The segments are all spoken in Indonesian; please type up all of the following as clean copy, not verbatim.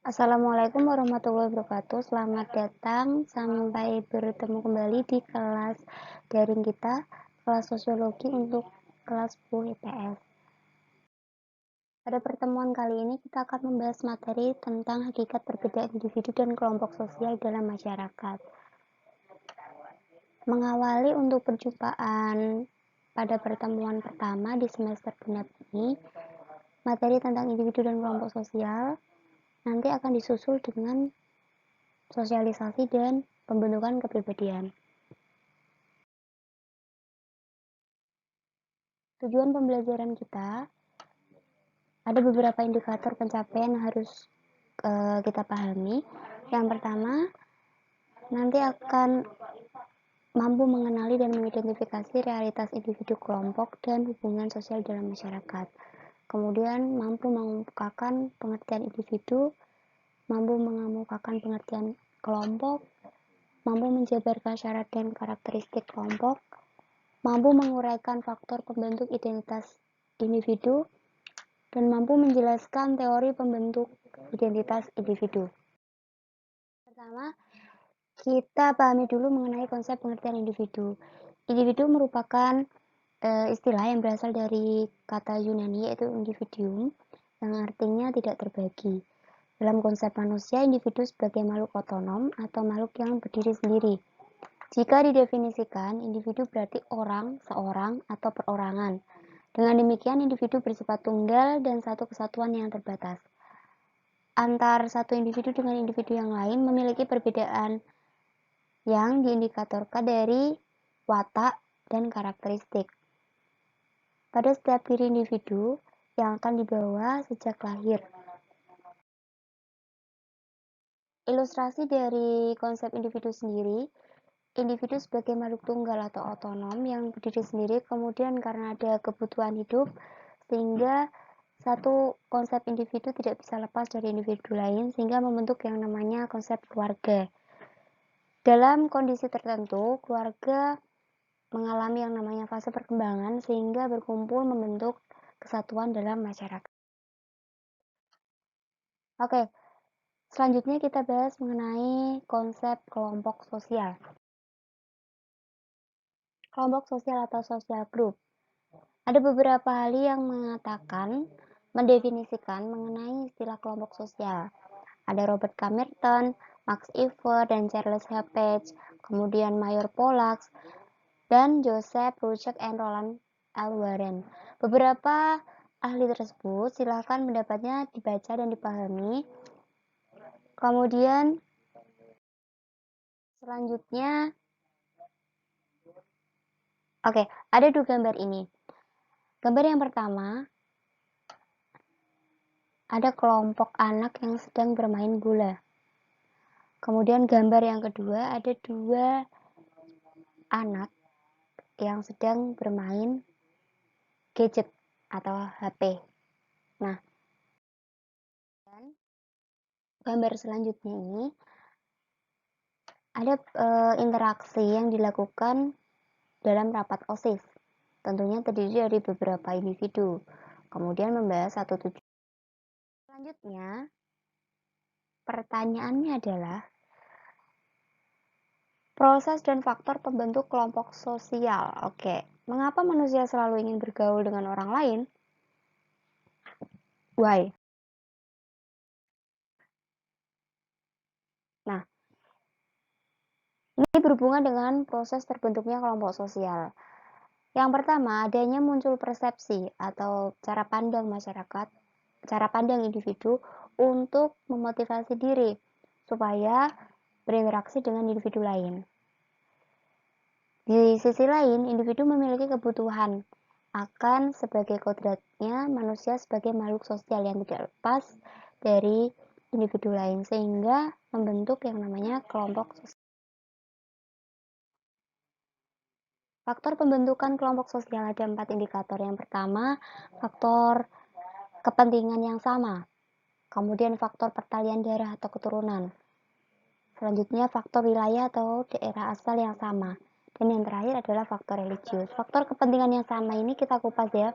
Assalamualaikum warahmatullahi wabarakatuh. Selamat datang sampai bertemu kembali di kelas daring kita, kelas sosiologi untuk kelas 10 IPS. Pada pertemuan kali ini kita akan membahas materi tentang hakikat perbedaan individu dan kelompok sosial dalam masyarakat. Mengawali untuk perjumpaan pada pertemuan pertama di semester genap ini, materi tentang individu dan kelompok sosial nanti akan disusul dengan sosialisasi dan pembentukan kepribadian. Tujuan pembelajaran kita, ada beberapa indikator pencapaian yang harus kita pahami. Yang pertama, nanti akan mampu mengenali dan mengidentifikasi realitas individu, kelompok, dan hubungan sosial dalam masyarakat. Kemudian mampu mengemukakan pengertian individu, mampu mengemukakan pengertian kelompok, mampu menjabarkan syarat dan karakteristik kelompok, mampu menguraikan faktor pembentuk identitas individu, dan mampu menjelaskan teori pembentuk identitas individu. Pertama, kita pahami dulu mengenai konsep pengertian individu. Individu merupakan istilah yang berasal dari kata Yunani yaitu individuum, yang artinya tidak terbagi. Dalam konsep manusia, individu sebagai makhluk otonom atau makhluk yang berdiri sendiri. Jika didefinisikan, individu berarti orang, seorang, atau perorangan. Dengan demikian, individu bersifat tunggal dan satu kesatuan yang terbatas. Antar satu individu dengan individu yang lain memiliki perbedaan yang diindikatorkan dari watak dan karakteristik pada setiap diri individu yang akan dibawa sejak lahir. Ilustrasi dari konsep individu sendiri, individu sebagai makhluk tunggal atau otonom yang berdiri sendiri, kemudian karena ada kebutuhan hidup, sehingga satu konsep individu tidak bisa lepas dari individu lain, sehingga membentuk yang namanya konsep keluarga. Dalam kondisi tertentu, keluarga mengalami yang namanya fase perkembangan, sehingga berkumpul membentuk kesatuan dalam masyarakat. Oke, selanjutnya kita bahas mengenai konsep kelompok sosial. Kelompok sosial atau social group. Ada beberapa ahli yang mendefinisikan mengenai istilah kelompok sosial. Ada Robert K. Merton, Max Iver, dan Charles H. Page, kemudian Mayor Pollack, dan Joseph Ruchek and Roland L. Warren. Beberapa ahli tersebut silakan pendapatnya dibaca dan dipahami. Kemudian selanjutnya, ada dua gambar ini. Gambar yang pertama, ada kelompok anak yang sedang bermain bola. Kemudian gambar yang kedua, ada dua anak yang sedang bermain gadget atau HP. Nah, dan gambar selanjutnya ini ada interaksi yang dilakukan dalam rapat OSIS. Tentunya terdiri dari beberapa individu. Kemudian membahas satu tujuan. Selanjutnya, pertanyaannya adalah proses dan faktor pembentuk kelompok sosial. Oke, mengapa manusia selalu ingin bergaul dengan orang lain? Why? Nah, ini berhubungan dengan proses terbentuknya kelompok sosial. Yang pertama, adanya muncul persepsi atau cara pandang masyarakat, cara pandang individu untuk memotivasi diri supaya berinteraksi dengan individu lain. Di sisi lain, individu memiliki kebutuhan akan sebagai kodratnya manusia sebagai makhluk sosial yang tidak lepas dari individu lain, sehingga membentuk yang namanya kelompok sosial. Faktor pembentukan kelompok sosial ada 4 indikator. Yang pertama, faktor kepentingan yang sama. Kemudian faktor pertalian darah atau keturunan. Selanjutnya faktor wilayah atau daerah asal yang sama. Dan yang terakhir adalah faktor religius. Faktor kepentingan yang sama ini kita kupas ya.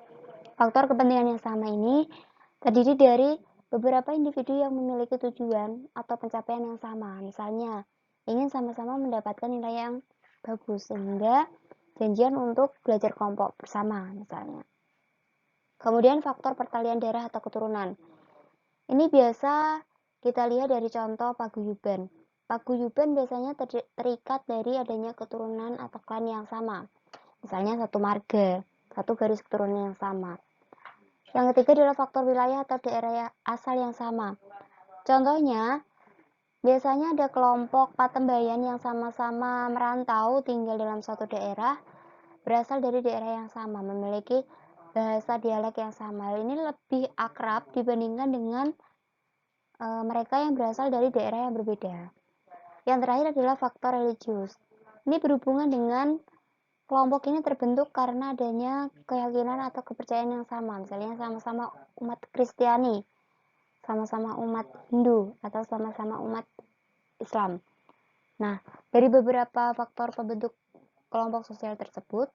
Faktor kepentingan yang sama ini terdiri dari beberapa individu yang memiliki tujuan atau pencapaian yang sama. Misalnya, ingin sama-sama mendapatkan nilai yang bagus sehingga janjian untuk belajar kelompok bersama misalnya. Kemudian faktor pertalian darah atau keturunan. Ini biasa kita lihat dari contoh paguyuban. Paguyuban biasanya terikat dari adanya keturunan atau klan yang sama. Misalnya satu marga, satu garis keturunan yang sama. Yang ketiga adalah faktor wilayah atau daerah asal yang sama. Contohnya, biasanya ada kelompok Patembayan yang sama-sama merantau tinggal dalam suatu daerah, berasal dari daerah yang sama, memiliki bahasa dialek yang sama. Hal ini lebih akrab dibandingkan dengan mereka yang berasal dari daerah yang berbeda. Yang terakhir adalah faktor religius. Ini berhubungan dengan kelompok ini terbentuk karena adanya keyakinan atau kepercayaan yang sama, misalnya sama-sama umat Kristiani, sama-sama umat Hindu, atau sama-sama umat Islam. Nah, dari beberapa faktor pembentuk kelompok sosial tersebut,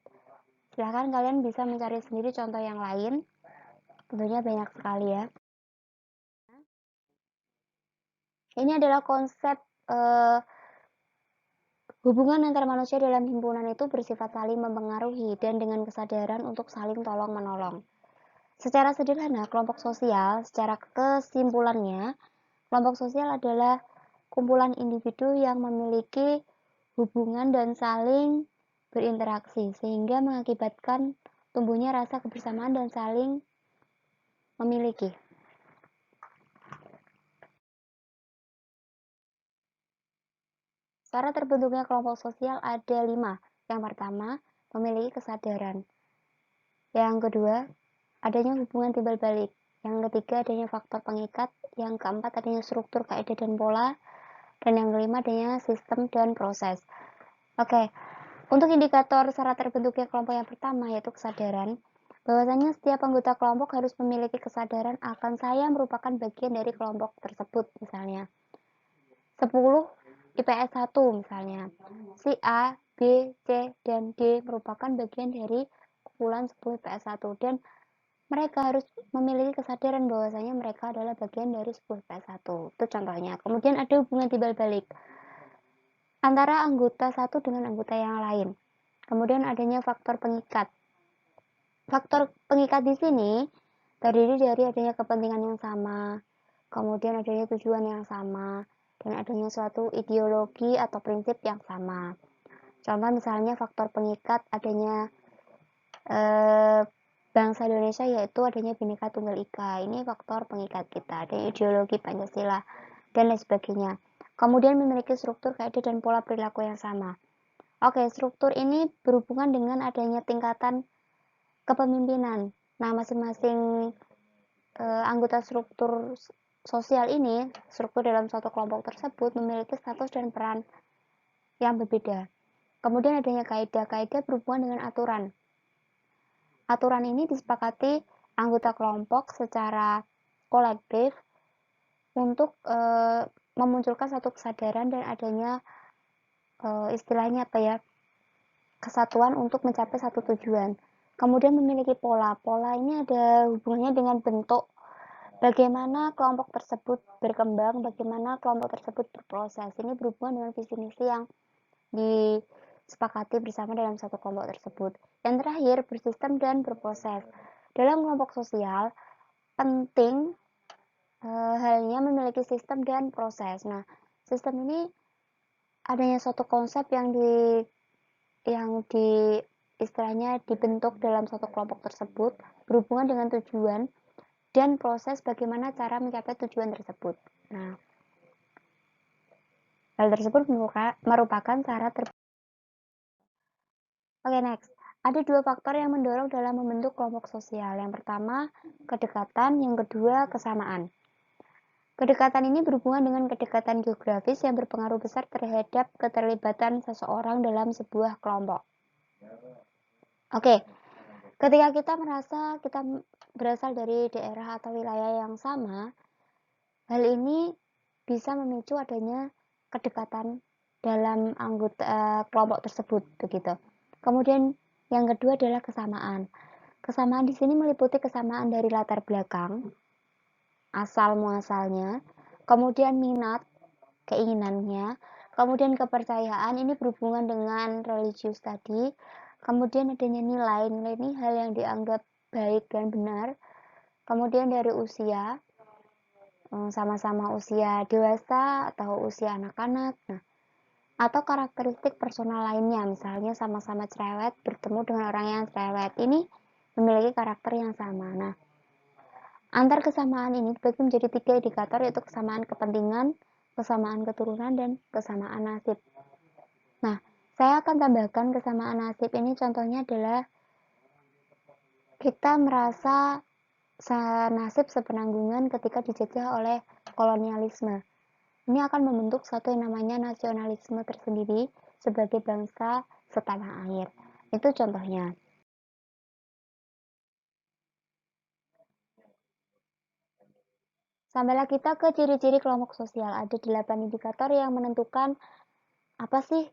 silahkan kalian bisa mencari sendiri contoh yang lain. Tentunya banyak sekali ya. Ini adalah konsep hubungan antar manusia dalam himpunan itu bersifat saling mempengaruhi dan dengan kesadaran untuk saling tolong-menolong. Secara sederhana, kelompok sosial, secara kesimpulannya, kelompok sosial adalah kumpulan individu yang memiliki hubungan dan saling berinteraksi, sehingga mengakibatkan tumbuhnya rasa kebersamaan dan saling memiliki. Cara terbentuknya kelompok sosial ada 5. Yang pertama, memiliki kesadaran. Yang kedua, adanya hubungan timbal balik. Yang ketiga, adanya faktor pengikat. Yang keempat, adanya struktur, kaidah, dan pola. Dan yang kelima, adanya sistem dan proses. Oke, untuk indikator syarat terbentuknya kelompok yang pertama, yaitu kesadaran. Bahwasanya setiap anggota kelompok harus memiliki kesadaran akan saya merupakan bagian dari kelompok tersebut. Misalnya, 10 IPS 1 misalnya. Si A, B, C, dan D merupakan bagian dari kumpulan 10 IPS 1 dan mereka harus memiliki kesadaran bahwasanya mereka adalah bagian dari 10 IPS 1. Itu contohnya. Kemudian ada hubungan timbal balik antara anggota satu dengan anggota yang lain. Kemudian adanya faktor pengikat. Faktor pengikat di sini terdiri dari adanya kepentingan yang sama, kemudian adanya tujuan yang sama, dan adanya suatu ideologi atau prinsip yang sama. Contoh misalnya faktor pengikat adanya bangsa Indonesia yaitu adanya Bhinneka Tunggal Ika. Ini faktor pengikat kita, ada ideologi Pancasila dan lain sebagainya. Kemudian memiliki struktur, kaidah, dan pola perilaku yang sama. Oke, struktur ini berhubungan dengan adanya tingkatan kepemimpinan. Nah, masing-masing anggota struktur sosial ini, struktur dalam suatu kelompok tersebut memiliki status dan peran yang berbeda. Kemudian adanya kaidah. Kaidah berhubungan dengan aturan. Aturan ini disepakati anggota kelompok secara kolektif untuk memunculkan satu kesadaran dan adanya istilahnya apa ya, kesatuan untuk mencapai satu tujuan. Kemudian memiliki pola. Pola ini ada hubungannya dengan bentuk bagaimana kelompok tersebut berkembang, bagaimana kelompok tersebut berproses. Ini berhubungan dengan visi misi yang disepakati bersama dalam satu kelompok tersebut. Yang terakhir, bersistem dan berproses. Dalam kelompok sosial, penting halnya memiliki sistem dan proses. Nah, sistem ini adanya suatu konsep yang istilahnya dibentuk dalam suatu kelompok tersebut berhubungan dengan tujuan dan proses bagaimana cara mencapai tujuan tersebut. Nah, hal tersebut merupakan cara Oke, next. Ada dua faktor yang mendorong dalam membentuk kelompok sosial. Yang pertama, kedekatan. Yang kedua, kesamaan. Kedekatan ini berhubungan dengan kedekatan geografis yang berpengaruh besar terhadap keterlibatan seseorang dalam sebuah kelompok. Oke, ketika kita merasa kita berasal dari daerah atau wilayah yang sama, hal ini bisa memicu adanya kedekatan dalam anggota kelompok tersebut, begitu. Kemudian yang kedua adalah kesamaan. Kesamaan di sini meliputi kesamaan dari latar belakang, asal muasalnya, kemudian minat, keinginannya, kemudian kepercayaan ini berhubungan dengan religius tadi, kemudian adanya nilai ini hal yang dianggap baik dan benar, kemudian dari usia, sama-sama usia dewasa atau usia anak-anak, nah, atau karakteristik personal lainnya, misalnya sama-sama cerewet bertemu dengan orang yang cerewet, ini memiliki karakter yang sama. Nah, antar kesamaan ini dibagi menjadi 3 indikator, yaitu kesamaan kepentingan, kesamaan keturunan, dan kesamaan nasib. Nah, saya akan tambahkan kesamaan nasib ini, contohnya adalah kita merasa nasib sepenanggungan ketika dijajah oleh kolonialisme. Ini akan membentuk satu yang namanya nasionalisme tersendiri sebagai bangsa setanah air. Itu contohnya. Sampailah kita ke ciri-ciri kelompok sosial. Ada 8 indikator yang menentukan apa sih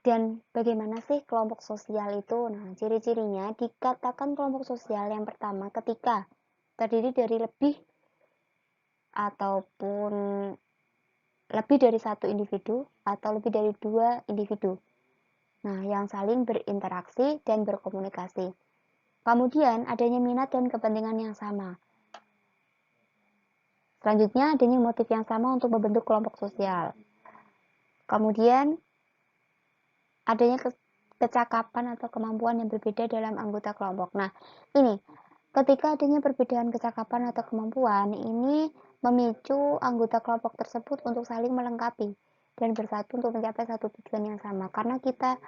dan bagaimana sih kelompok sosial itu. Nah, ciri-cirinya dikatakan kelompok sosial yang pertama ketika terdiri dari lebih ataupun lebih dari satu individu atau lebih dari 2 individu. Nah, yang saling berinteraksi dan berkomunikasi. Kemudian adanya minat dan kepentingan yang sama. Selanjutnya adanya motif yang sama untuk membentuk kelompok sosial. Kemudian adanya kecakapan atau kemampuan yang berbeda dalam anggota kelompok. Nah, ini ketika adanya perbedaan kecakapan atau kemampuan, ini memicu anggota kelompok tersebut untuk saling melengkapi dan bersatu untuk mencapai satu tujuan yang sama. Karena kita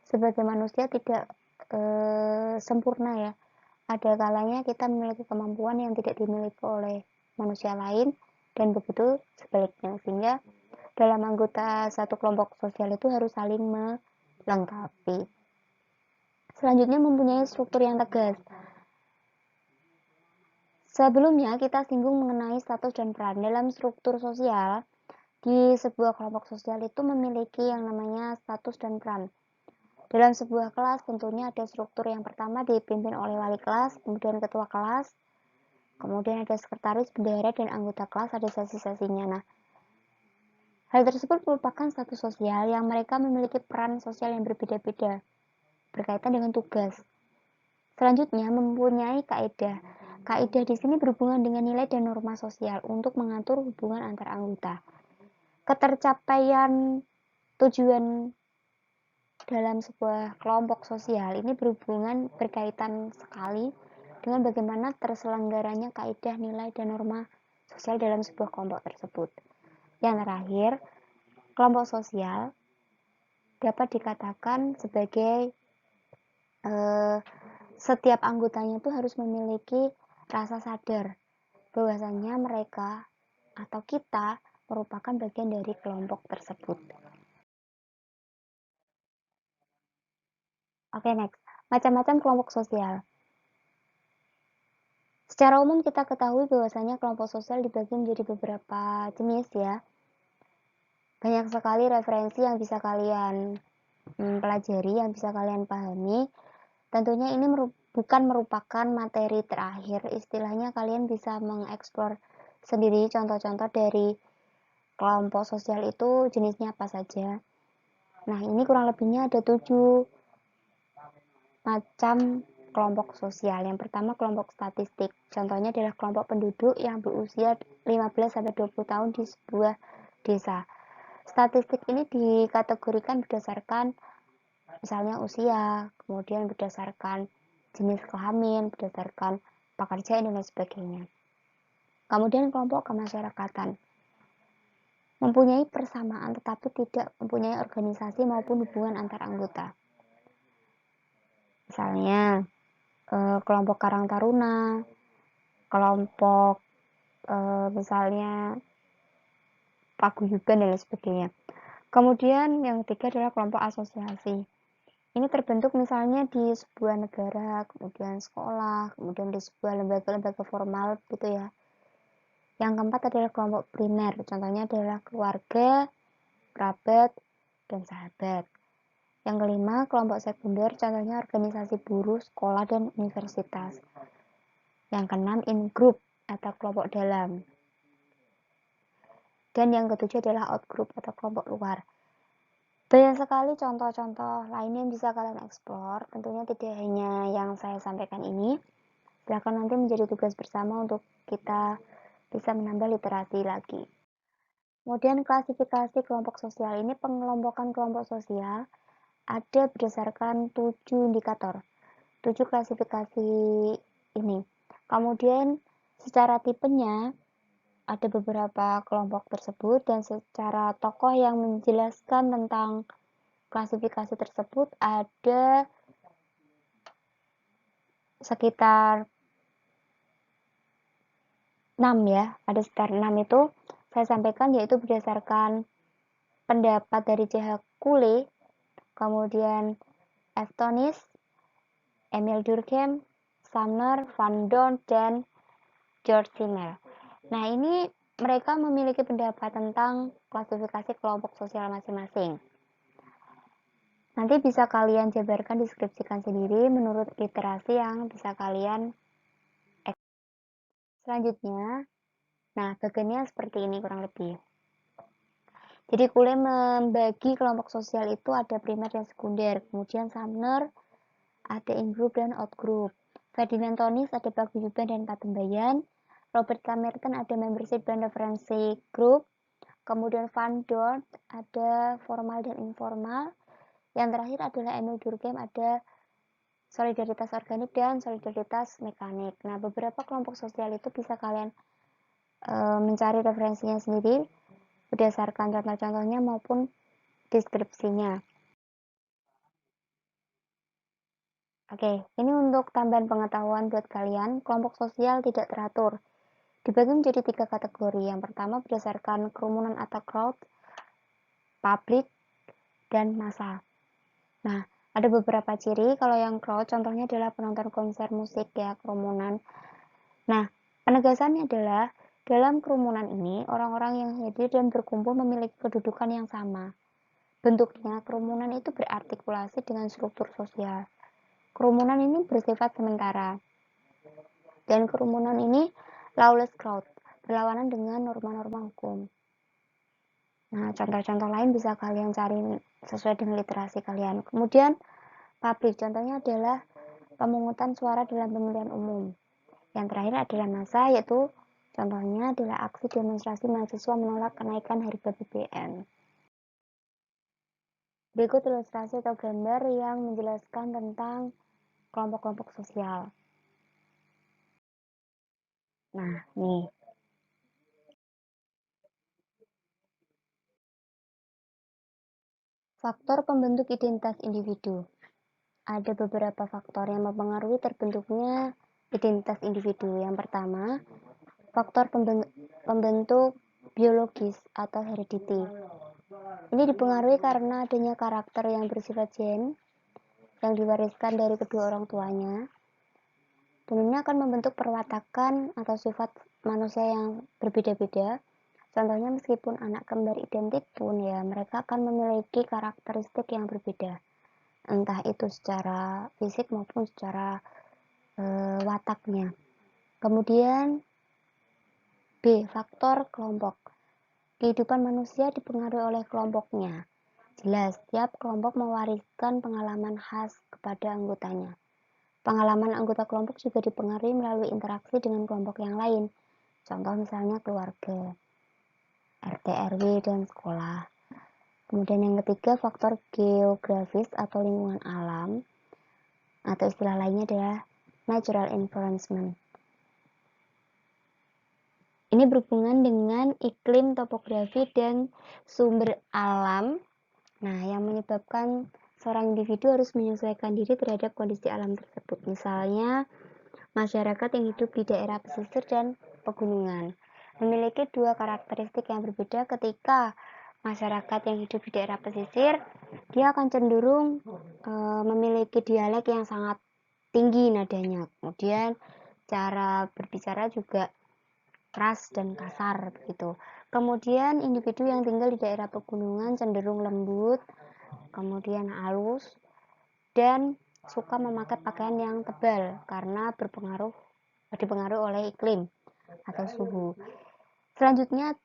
sebagai manusia tidak sempurna ya. Ada kalanya kita memiliki kemampuan yang tidak dimiliki oleh manusia lain dan begitu sebaliknya. Sehingga dalam anggota satu kelompok sosial itu harus saling melengkapi. Selanjutnya mempunyai struktur yang tegas. Sebelumnya kita singgung mengenai status dan peran. Dalam struktur sosial, di sebuah kelompok sosial itu memiliki yang namanya status dan peran. Dalam sebuah kelas tentunya ada struktur yang pertama dipimpin oleh wali kelas, kemudian ketua kelas, kemudian ada sekretaris, bendahara, dan anggota kelas, ada sesi-sesinya. Nah, hal tersebut merupakan status sosial yang mereka memiliki peran sosial yang berbeda-beda berkaitan dengan tugas. Selanjutnya mempunyai kaidah. Kaidah di sini berhubungan dengan nilai dan norma sosial untuk mengatur hubungan antar anggota. Ketercapaian tujuan dalam sebuah kelompok sosial ini berkaitan sekali dengan bagaimana terselenggaranya kaidah, nilai, dan norma sosial dalam sebuah kelompok tersebut. Yang terakhir, kelompok sosial dapat dikatakan sebagai setiap anggotanya itu harus memiliki rasa sadar bahwasanya mereka atau kita merupakan bagian dari kelompok tersebut. Oke, next. Macam-macam kelompok sosial. Secara umum kita ketahui bahwasanya kelompok sosial dibagi menjadi beberapa jenis ya. Banyak sekali referensi yang bisa kalian pelajari, yang bisa kalian pahami. Tentunya ini bukan merupakan materi terakhir. Istilahnya kalian bisa mengeksplor sendiri contoh-contoh dari kelompok sosial itu jenisnya apa saja. Nah, ini kurang lebihnya ada 7 macam kelompok sosial. Yang pertama kelompok statistik. Contohnya adalah kelompok penduduk yang berusia 15-20 tahun di sebuah desa. Statistik ini dikategorikan berdasarkan misalnya usia, kemudian berdasarkan jenis kelamin, berdasarkan pekerjaan dan lain sebagainya. Kemudian kelompok kemasyarakatan. Mempunyai persamaan tetapi tidak mempunyai organisasi maupun hubungan antar anggota. Misalnya kelompok Karang Taruna, kelompok misalnya paguyuban dan lain sebagainya. Kemudian yang ketiga adalah kelompok asosiasi. Ini terbentuk misalnya di sebuah negara, kemudian sekolah, kemudian di sebuah lembaga-lembaga formal gitu ya. Yang keempat adalah kelompok primer, contohnya adalah keluarga, kerabat, dan sahabat. Yang kelima, kelompok sekunder, contohnya organisasi buruh, sekolah, dan universitas. Yang keenam, in-group atau kelompok dalam. Dan yang ketujuh adalah out-group atau kelompok luar. Banyak sekali contoh-contoh lain yang bisa kalian explore. Tentunya tidak hanya yang saya sampaikan ini. Silahkan nanti menjadi tugas bersama untuk kita bisa menambah literasi lagi. Kemudian klasifikasi kelompok sosial ini, pengelompokan kelompok sosial ada berdasarkan 7 indikator, 7 klasifikasi ini. Kemudian secara tipenya ada beberapa kelompok tersebut, dan secara tokoh yang menjelaskan tentang klasifikasi tersebut ada sekitar 6 ya, ada sekitar 6 itu saya sampaikan, yaitu berdasarkan pendapat dari C.H. Cooley, kemudian Estonis, Emil Durkheim, Sumner, Van Dorn, dan George Simmel. Nah, ini mereka memiliki pendapat tentang klasifikasi kelompok sosial masing-masing. Nanti bisa kalian jabarkan, deskripsikan sendiri menurut literasi yang bisa kalian. Selanjutnya, nah bagiannya seperti ini kurang lebih. Jadi Cooley membagi kelompok sosial itu ada primer dan sekunder. Kemudian Sumner ada in-group dan out-group. Ferdinand Tonis ada paguyuban dan patembayan. Robert Camerton ada membership dan referensi group. Kemudian Van Dorn ada formal dan informal. Yang terakhir adalah Emil Durkheim ada solidaritas organik dan solidaritas mekanik. Nah, beberapa kelompok sosial itu bisa kalian mencari referensinya sendiri berdasarkan contoh-contohnya maupun deskripsinya. Oke, ini untuk tambahan pengetahuan buat kalian. Kelompok sosial tidak teratur dibagi menjadi 3 kategori. Yang pertama berdasarkan kerumunan atau crowd, publik, dan massa. Nah, ada beberapa ciri. Kalau yang crowd contohnya adalah penonton konser musik ya, kerumunan. Nah, penegasannya adalah dalam kerumunan ini orang-orang yang hadir dan berkumpul memiliki kedudukan yang sama. Bentuknya kerumunan itu berartikulasi dengan struktur sosial. Kerumunan ini bersifat sementara. Dan kerumunan ini lawless crowd, berlawanan dengan norma-norma hukum. Nah, contoh-contoh lain bisa kalian cari sesuai dengan literasi kalian. Kemudian, publik contohnya adalah pemungutan suara dalam pemilihan umum. Yang terakhir adalah massa, yaitu contohnya adalah aksi demonstrasi mahasiswa menolak kenaikan harga BBM. Berikut ilustrasi atau gambar yang menjelaskan tentang kelompok-kelompok sosial. Nah, nih. Faktor pembentuk identitas individu. Ada beberapa faktor yang mempengaruhi terbentuknya identitas individu. Yang pertama, faktor pembentuk biologis atau heredity. Ini dipengaruhi karena adanya karakter yang bersifat gen yang diwariskan dari kedua orang tuanya. Dan ini akan membentuk perwatakan atau sifat manusia yang berbeda-beda. Contohnya meskipun anak kembar identik pun ya, mereka akan memiliki karakteristik yang berbeda. Entah itu secara fisik maupun secara wataknya. Kemudian B. Faktor kelompok. Kehidupan manusia dipengaruhi oleh kelompoknya. Jelas, tiap kelompok mewariskan pengalaman khas kepada anggotanya. Pengalaman anggota kelompok juga dipengaruhi melalui interaksi dengan kelompok yang lain. Contoh misalnya keluarga, RT, RW, dan sekolah. Kemudian yang ketiga, faktor geografis atau lingkungan alam, atau istilah lainnya adalah natural environment. Ini berhubungan dengan iklim, topografi, dan sumber alam. Nah, yang menyebabkan seorang individu harus menyesuaikan diri terhadap kondisi alam tersebut. Misalnya, masyarakat yang hidup di daerah pesisir dan pegunungan memiliki dua karakteristik yang berbeda. Ketika masyarakat yang hidup di daerah pesisir, dia akan cenderung memiliki dialek yang sangat tinggi nadanya. Kemudian cara berbicara juga keras dan kasar begitu. Kemudian individu yang tinggal di daerah pegunungan cenderung lembut kemudian halus, dan suka memakai pakaian yang tebal karena dipengaruhi oleh iklim atau suhu. Selanjutnya,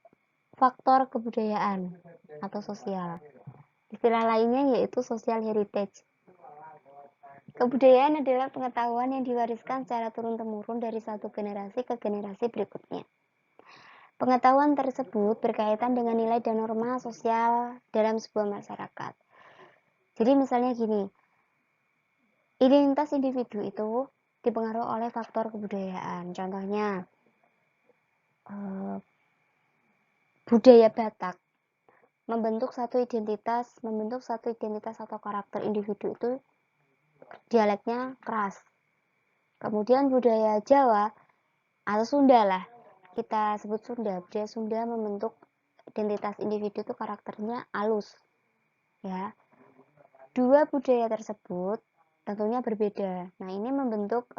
faktor kebudayaan atau sosial. Istilah lainnya yaitu social heritage. Kebudayaan adalah pengetahuan yang diwariskan secara turun-temurun dari satu generasi ke generasi berikutnya. Pengetahuan tersebut berkaitan dengan nilai dan norma sosial dalam sebuah masyarakat. Jadi misalnya gini, identitas individu itu dipengaruhi oleh faktor kebudayaan. Contohnya, budaya Batak membentuk satu identitas atau karakter individu itu dialeknya keras. Kemudian budaya Jawa atau Sunda lah, kita sebut Sunda, budaya Sunda membentuk identitas individu itu karakternya halus. Ya, dua budaya tersebut tentunya berbeda. Nah, ini membentuk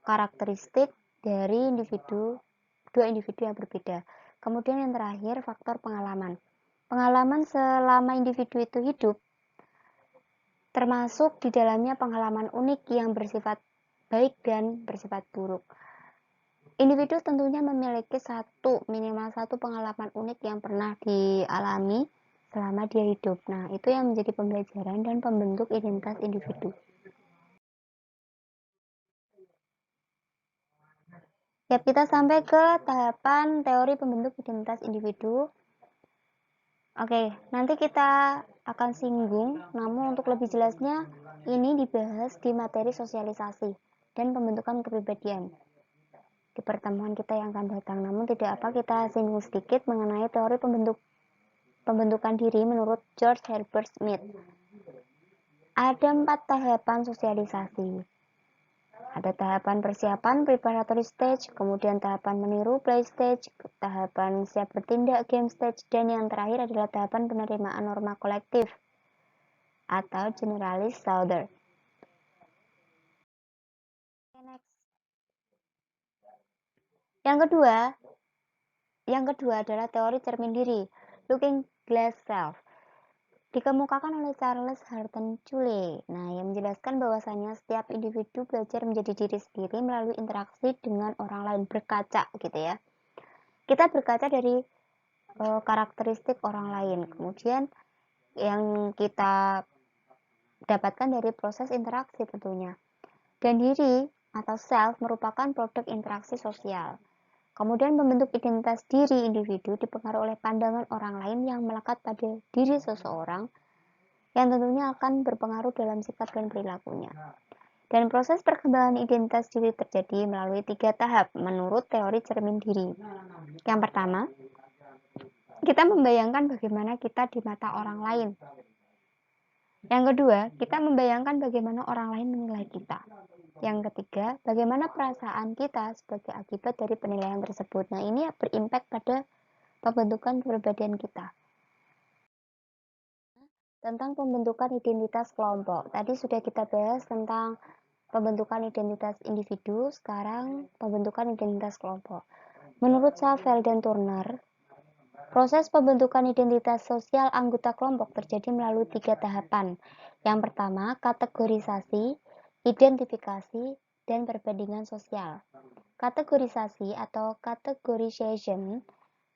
karakteristik dari dua individu yang berbeda. Kemudian yang terakhir, faktor pengalaman. Pengalaman selama individu itu hidup, termasuk di dalamnya pengalaman unik yang bersifat baik dan bersifat buruk. Individu tentunya memiliki minimal satu pengalaman unik yang pernah dialami selama dia hidup. Nah, itu yang menjadi pembelajaran dan pembentuk identitas individu. Ya, kita sampai ke tahapan teori pembentuk identitas individu. Oke, nanti kita akan singgung, namun untuk lebih jelasnya ini dibahas di materi sosialisasi dan pembentukan kepribadian di pertemuan kita yang akan datang. Namun tidak apa, kita singgung sedikit mengenai teori pembentukan diri menurut George Herbert Smith. Ada 4 tahapan sosialisasi. Ada tahapan persiapan preparatory stage, kemudian tahapan meniru play stage, tahapan siap bertindak game stage, dan yang terakhir adalah tahapan penerimaan norma kolektif atau generalis Sauder. Yang kedua adalah teori cermin diri, looking glass self. Dikemukakan oleh Charles Harton Chule. Nah, yang menjelaskan bahwasannya setiap individu belajar menjadi diri sendiri melalui interaksi dengan orang lain, berkaca gitu ya. Kita berkaca dari karakteristik orang lain. Kemudian yang kita dapatkan dari proses interaksi tentunya. Dan diri atau self merupakan produk interaksi sosial. Kemudian membentuk identitas diri individu dipengaruhi oleh pandangan orang lain yang melekat pada diri seseorang, yang tentunya akan berpengaruh dalam sikap dan perilakunya. Dan proses perkembangan identitas diri terjadi melalui 3 tahap menurut teori cermin diri. Yang pertama, kita membayangkan bagaimana kita di mata orang lain. Yang kedua, kita membayangkan bagaimana orang lain menilai kita. Yang ketiga, bagaimana perasaan kita sebagai akibat dari penilaian tersebut. Nah, ini berimpact pada pembentukan kepribadian kita. Tentang pembentukan identitas kelompok. Tadi sudah kita bahas tentang pembentukan identitas individu, sekarang pembentukan identitas kelompok. Menurut Savell dan Turner, proses pembentukan identitas sosial anggota kelompok terjadi melalui 3 tahapan. Yang pertama, kategorisasi, identifikasi, dan perbandingan sosial. Kategorisasi atau categorization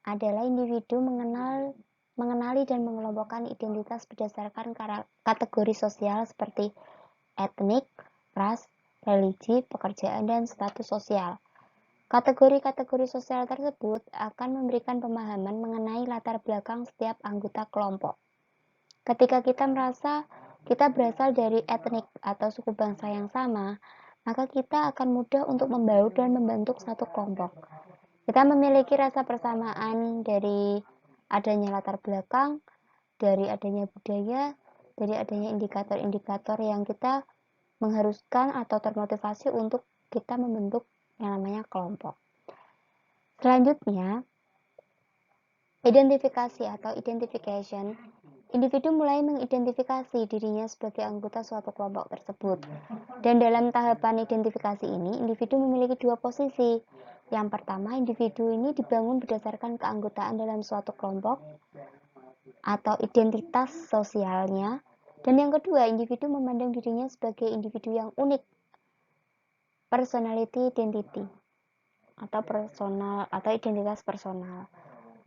adalah individu mengenali dan mengelompokkan identitas berdasarkan kategori sosial seperti etnik, ras, religi, pekerjaan, dan status sosial. Kategori-kategori sosial tersebut akan memberikan pemahaman mengenai latar belakang setiap anggota kelompok. Ketika kita merasa kita berasal dari etnik atau suku bangsa yang sama, maka kita akan mudah untuk membaur dan membentuk satu kelompok. Kita memiliki rasa persamaan dari adanya latar belakang, dari adanya budaya, dari adanya indikator-indikator yang kita mengharuskan atau termotivasi untuk kita membentuk yang namanya kelompok. Selanjutnya, identifikasi atau identification. Individu mulai mengidentifikasi dirinya sebagai anggota suatu kelompok tersebut. Dan dalam tahapan identifikasi ini, individu memiliki 2 posisi. Yang pertama, individu ini dibangun berdasarkan keanggotaan dalam suatu kelompok atau identitas sosialnya. Dan yang kedua, individu memandang dirinya sebagai individu yang unik, personality identity, atau personal atau identitas personal.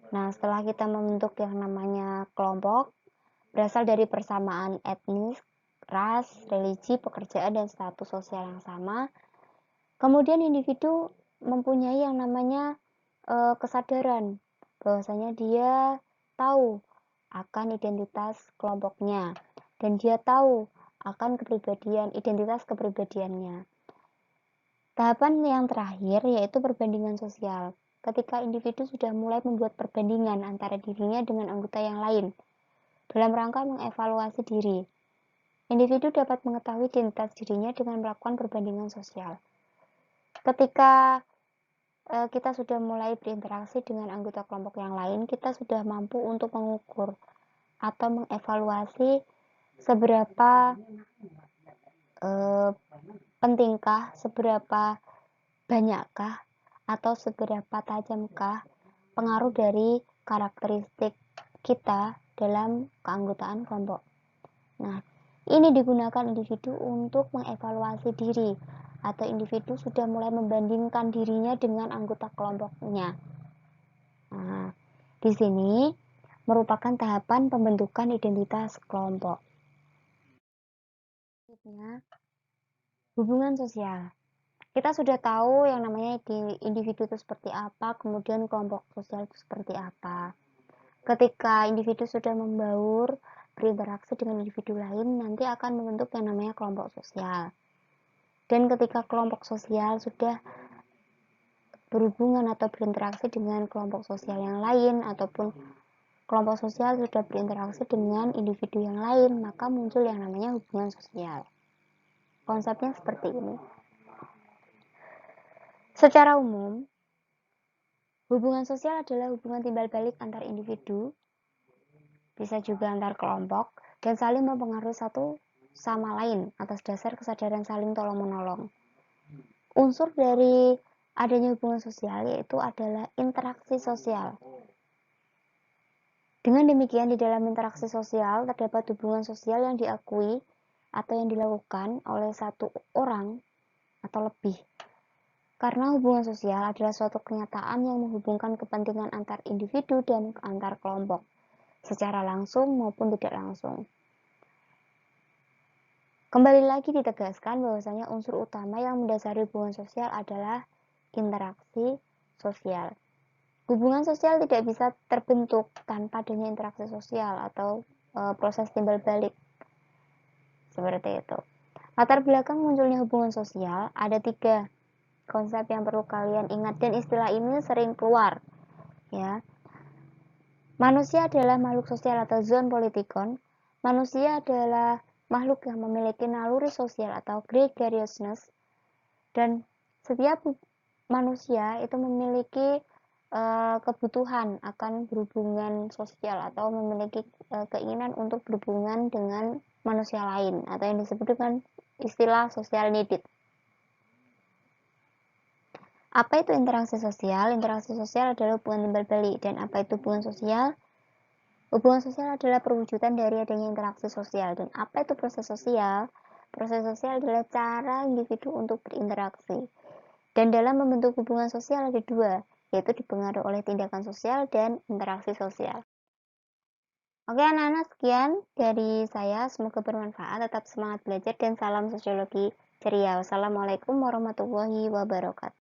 Nah, setelah kita membentuk yang namanya kelompok, berasal dari persamaan etnis, ras, religi, pekerjaan, dan status sosial yang sama. Kemudian individu mempunyai yang namanya kesadaran bahwasanya dia tahu akan identitas kelompoknya dan dia tahu akan kepribadian identitas kepribadiannya. Tahapan yang terakhir yaitu perbandingan sosial. Ketika individu sudah mulai membuat perbandingan antara dirinya dengan anggota yang lain dalam rangka mengevaluasi diri, individu dapat mengetahui identitas dirinya dengan melakukan perbandingan sosial. Ketika kita sudah mulai berinteraksi dengan anggota kelompok yang lain, kita sudah mampu untuk mengukur atau mengevaluasi seberapa pentingkah, seberapa banyakkah, atau seberapa tajamkah pengaruh dari karakteristik kita dalam keanggotaan kelompok. Nah, ini digunakan individu untuk mengevaluasi diri atau individu sudah mulai membandingkan dirinya dengan anggota kelompoknya. Nah, di sini merupakan tahapan pembentukan identitas kelompok. Selanjutnya, hubungan sosial. Kita sudah tahu yang namanya individu itu seperti apa, kemudian kelompok sosial itu seperti apa. Ketika individu sudah membaur, berinteraksi dengan individu lain, nanti akan membentuk yang namanya kelompok sosial. Dan ketika kelompok sosial sudah berhubungan atau berinteraksi dengan kelompok sosial yang lain, ataupun kelompok sosial sudah berinteraksi dengan individu yang lain, maka muncul yang namanya hubungan sosial. Konsepnya seperti ini. Secara umum, hubungan sosial adalah hubungan timbal balik antar individu, bisa juga antar kelompok, dan saling mempengaruhi satu sama lain atas dasar kesadaran saling tolong-menolong. Unsur dari adanya hubungan sosial yaitu adalah interaksi sosial. Dengan demikian, di dalam interaksi sosial terdapat hubungan sosial yang diakui atau yang dilakukan oleh satu orang atau lebih. Karena hubungan sosial adalah suatu kenyataan yang menghubungkan kepentingan antar individu dan antar kelompok, secara langsung maupun tidak langsung. Kembali lagi ditegaskan bahwasanya unsur utama yang mendasari hubungan sosial adalah interaksi sosial. Hubungan sosial tidak bisa terbentuk tanpa adanya interaksi sosial atau proses timbal balik. Seperti itu. Latar belakang munculnya hubungan sosial ada 3 konsep yang perlu kalian ingat dan istilah ini sering keluar. Ya. Manusia adalah makhluk sosial atau zoon politikon. Manusia adalah makhluk yang memiliki naluri sosial atau gregariousness, dan setiap manusia itu memiliki kebutuhan akan berhubungan sosial atau memiliki keinginan untuk berhubungan dengan manusia lain atau yang disebut dengan istilah social needed. Apa itu interaksi sosial? Interaksi sosial adalah hubungan timbal balik. Dan apa itu hubungan sosial? Hubungan sosial adalah perwujudan dari adanya interaksi sosial. Dan apa itu proses sosial? Proses sosial adalah cara individu untuk berinteraksi. Dan dalam membentuk hubungan sosial ada 2, yaitu dipengaruhi oleh tindakan sosial dan interaksi sosial. Oke anak-anak, sekian dari saya. Semoga bermanfaat. Tetap semangat belajar dan salam sosiologi ceria. Wassalamualaikum warahmatullahi wabarakatuh.